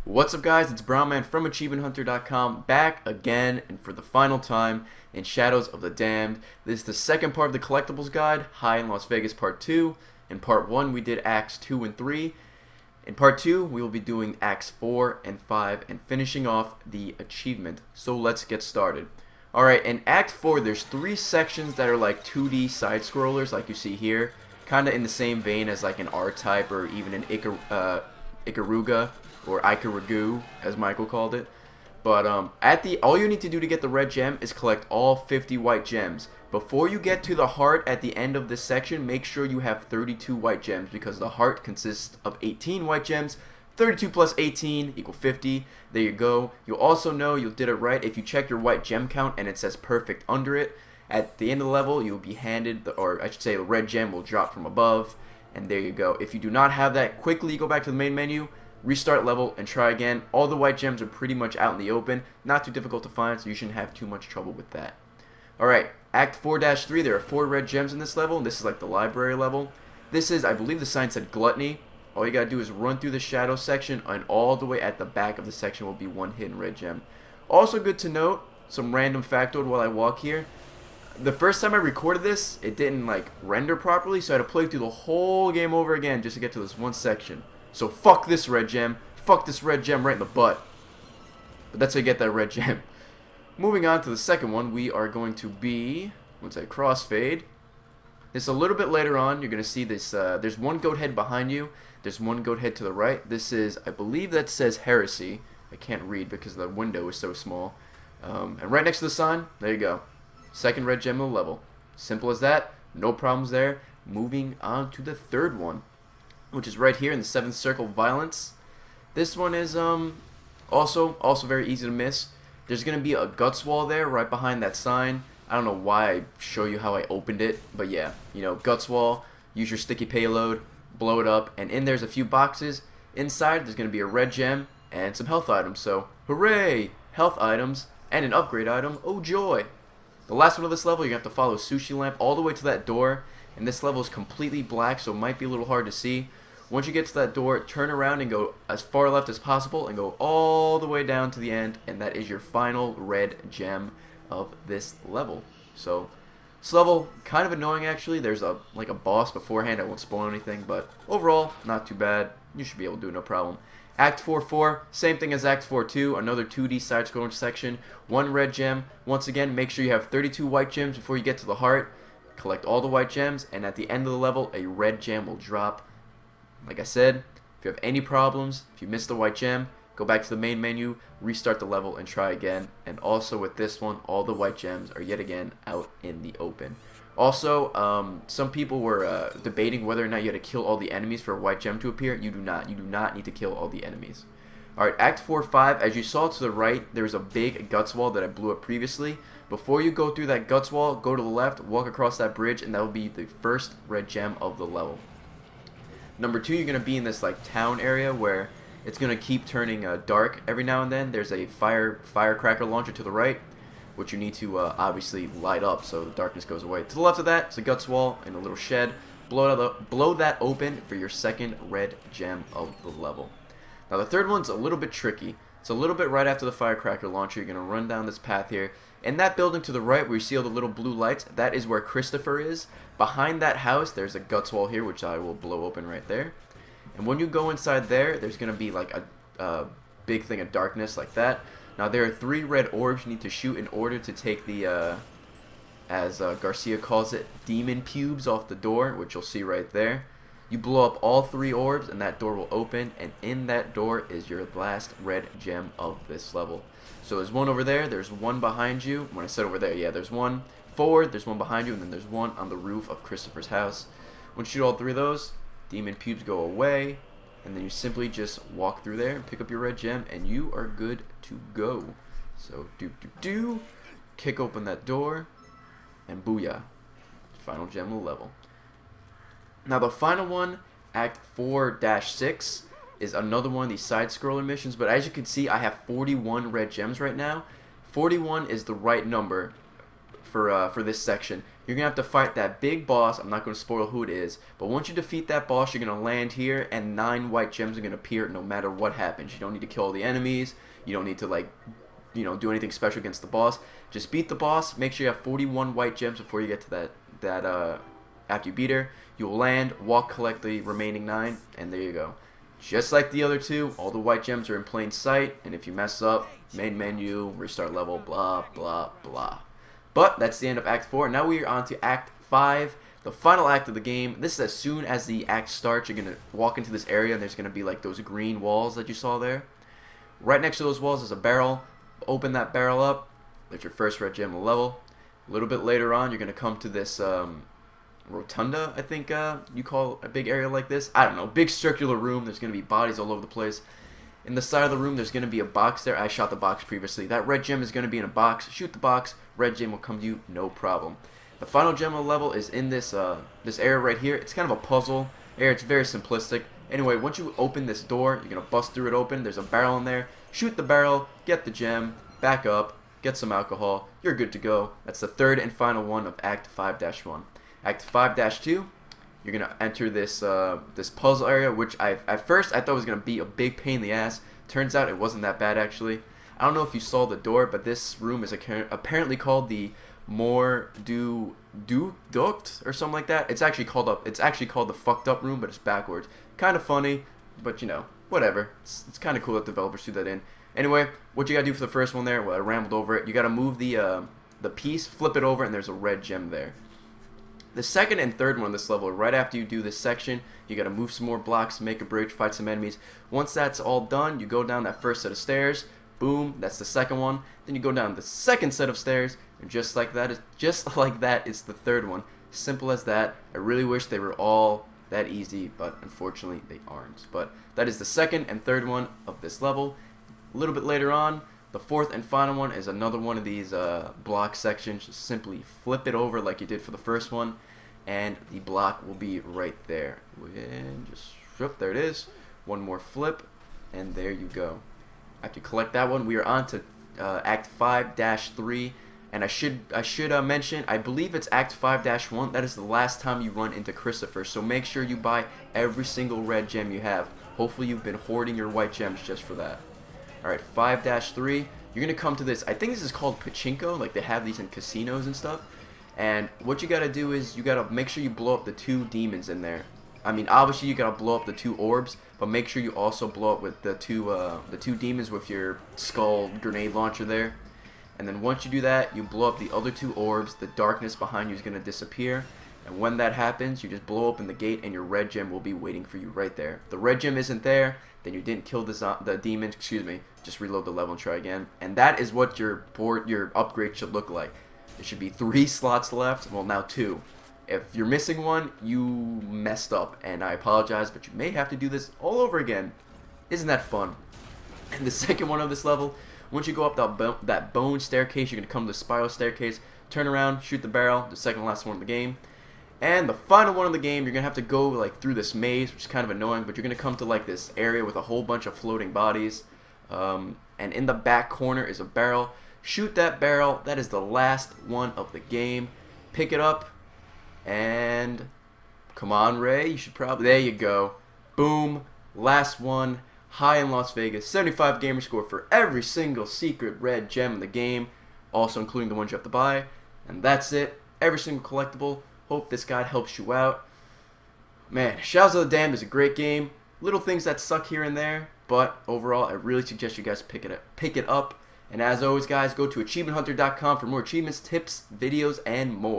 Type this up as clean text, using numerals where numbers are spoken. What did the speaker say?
What's up, guys? It's Brownman from AchievementHunter.com, back again and for the final time in Shadows of the Damned. This is the second part of the collectibles guide, High in Las Vegas Part 2. In Part 1 we did Acts 2 and 3. In Part 2 we will be doing Acts 4 and 5 and finishing off the achievement. So let's get started. Alright, in Act 4 there's 3 sections that are like 2D side scrollers like you see here. Kinda in the same vein as like an R-Type or even an Ikaruga. Or Ikarugu, as Michael called it. But all you need to do to get the red gem is collect all 50 white gems. Before you get to the heart at the end of this section, make sure you have 32 white gems, because the heart consists of 18 white gems. 32 plus 18 equal 50. There you go. You'll also know you did it right if you check your white gem count and it says perfect under it. At the end of the level, you'll be handed, or I should say the red gem will drop from above. And there you go. If you do not have that, quickly go back to the main menu, restart level, and try again. All the white gems are pretty much out in the open. Not too difficult to find, so you shouldn't have too much trouble with that. Alright, Act 4-3, there are 4 red gems in this level, and this is like the library level. This is, I believe the sign said Gluttony. All you gotta do is run through the shadow section, and all the way at the back of the section will be one hidden red gem. Also good to note, some random factoid while I walk here. The first time I recorded this, it didn't like render properly, so I had to play through the whole game over again just to get to this one section. So fuck this red gem. Fuck this red gem right in the butt. But that's how you get that red gem. Moving on to the second one, we are going to be, let's say, crossfade. This a little bit later on. You're going to see this. There's one goat head behind you. There's one goat head to the right. This is, I believe that says Heresy. I can't read because the window is so small. And right next to the sign, there you go. Second red gem of the level. Simple as that. No problems there. Moving on to the third one, which is right here in the 7th circle, Violence. This one is also very easy to miss. There's gonna be a guts wall there right behind that sign. I don't know why I show you how I opened it, but yeah, you know, guts wall. Use your sticky payload, blow it up, and in there's a few boxes. Inside there's gonna be a red gem and some health items. So hooray, health items and an upgrade item. Oh joy! The last one of this level, you have to follow Sushi Lamp all the way to that door. And this level is completely black, so it might be a little hard to see. Once you get to that door, turn around and go as far left as possible and go all the way down to the end, and that is your final red gem of this level. So this level, kind of annoying actually. There's like a boss beforehand. I won't spoil anything, but overall, not too bad. You should be able to do it, no problem. Act 4-4, same thing as Act 4-2, another 2D side-scrolling section. One red gem. Once again, make sure you have 32 white gems before you get to the heart. Collect all the white gems, and at the end of the level, a red gem will drop. Like I said, if you have any problems, if you miss the white gem, go back to the main menu, restart the level, and try again. And also with this one, all the white gems are yet again out in the open. Also, some people were debating whether or not you had to kill all the enemies for a white gem to appear. You do not. You do not need to kill all the enemies. Alright, Act 4-5, as you saw to the right, there's a big guts wall that I blew up previously. Before you go through that guts wall, go to the left, walk across that bridge, and that will be the first red gem of the level. Number 2, you're going to be in this like town area where it's going to keep turning dark every now and then. There's a firecracker launcher to the right, which you need to obviously light up so the darkness goes away. To the left of that, it's a guts wall and a little shed. Blow that open for your second red gem of the level. Now the third one's a little bit tricky. It's a little bit right after the firecracker launcher. You're going to run down this path here. In that building to the right where you see all the little blue lights, that is where Christopher is. Behind that house, there's a guts wall here, which I will blow open right there. And when you go inside there, there's going to be like a big thing of darkness like that. Now there are 3 red orbs you need to shoot in order to take the, as Garcia calls it, demon pubes off the door, which you'll see right there. You blow up all 3 orbs and that door will open, and in that door is your last red gem of this level. So there's one over there, there's one behind you. When I said over there, yeah, there's one forward, there's one behind you, and then there's one on the roof of Christopher's house. Once you shoot all 3 of those, demon pubes go away, and then you simply just walk through there and pick up your red gem, and you are good to go. So kick open that door, and booyah, final gem of the level. Now the final one, Act 4-6, is another one of these side-scroller missions, but as you can see, I have 41 red gems right now. 41 is the right number for this section. you're going to have to fight that big boss. I'm not going to spoil who it is, but once you defeat that boss, you're going to land here, and 9 white gems are going to appear no matter what happens. You don't need to kill all the enemies. You don't need to, like, do anything special against the boss. Just beat the boss. Make sure you have 41 white gems before you get to that after you beat her. You'll land, walk, collect the remaining 9, and there you go. Just like the other 2, all the white gems are in plain sight, and if you mess up, main menu, restart level, blah, blah, blah. But that's the end of Act 4. Now we are on to Act 5, the final act of the game. This is as soon as the act starts, you're going to walk into this area, and there's going to be like those green walls that you saw there. Right next to those walls is a barrel. Open that barrel up. That's your first red gem in the level. A little bit later on, you're going to come to this rotunda, I think you call a big area like this. I don't know. Big circular room. There's going to be bodies all over the place. In the side of the room, there's going to be a box there. I shot the box previously. That red gem is going to be in a box. Shoot the box. Red gem will come to you, no problem. The final gem of the level is in this this area right here. It's kind of a puzzle area. It's very simplistic. Anyway, once you open this door, you're going to bust through it open. There's a barrel in there. Shoot the barrel. Get the gem. Back up. Get some alcohol. You're good to go. That's the third and final one of Act 5-1. Act 5-2. You're going to enter this this puzzle area, which at first I thought was going to be a big pain in the ass. Turns out it wasn't that bad, actually. I don't know if you saw the door, but this room is apparently called the More Du Duct or something like that. It's actually called the Fucked Up Room, but it's backwards. Kind of funny, but whatever. It's kind of cool that developers threw that in. Anyway, what you gotta do for the first one there? Well, I rambled over it. You gotta move the piece, flip it over, and there's a red gem there. The second and third one on this level, right after you do this section, you gotta move some more blocks, make a bridge, fight some enemies. Once that's all done, you go down that first set of stairs. Boom, that's the second one. Then you go down the second set of stairs, and just like that is the third one. Simple as that. I really wish they were all that easy, but unfortunately they aren't. But that is the second and third one of this level. A little bit later on, the fourth and final one is another one of these block sections. Just simply flip it over like you did for the first one, and the block will be right there. And just, whoop, there it is. One more flip, and there you go. After you collect that one, we are on to Act 5-3, and I should mention, I believe it's Act 5-1. That is the last time you run into Christopher, so make sure you buy every single red gem you have. Hopefully you've been hoarding your white gems just for that. Alright, 5-3, you're going to come to this, I think this is called pachinko, like they have these in casinos and stuff, and what you got to do is you got to make sure you blow up the 2 demons in there. I mean, obviously you got to blow up the 2 orbs, but make sure you also blow up with the two demons with your skull grenade launcher there. And then once you do that, you blow up the other 2 orbs. The darkness behind you is going to disappear. And when that happens, you just blow open the gate, and your red gem will be waiting for you right there. If the red gem isn't there, then you didn't kill the demon. Excuse me. Just reload the level and try again. And that is what your upgrade should look like. There should be 3 slots left. Well, now 2. If you're missing one, you messed up, and I apologize, but you may have to do this all over again. Isn't that fun? And the second one of this level, once you go up that bone staircase, you're going to come to the spiral staircase, turn around, shoot the barrel, the second last one of the game. And the final one of the game, you're going to have to go like through this maze, which is kind of annoying, but you're going to come to like this area with a whole bunch of floating bodies. And in the back corner is a barrel. Shoot that barrel. That is the last one of the game. Pick it up. And come on, Ray, you should probably, there you go. Boom, last one, high in Las Vegas, 75 gamer score for every single secret red gem in the game, also including the ones you have to buy. And that's it, every single collectible. Hope this guide helps you out. Man, Shadows of the Damned is a great game. Little things that suck here and there, but overall, I really suggest you guys pick it up. And as always, guys, go to achievementhunter.com for more achievements, tips, videos, and more.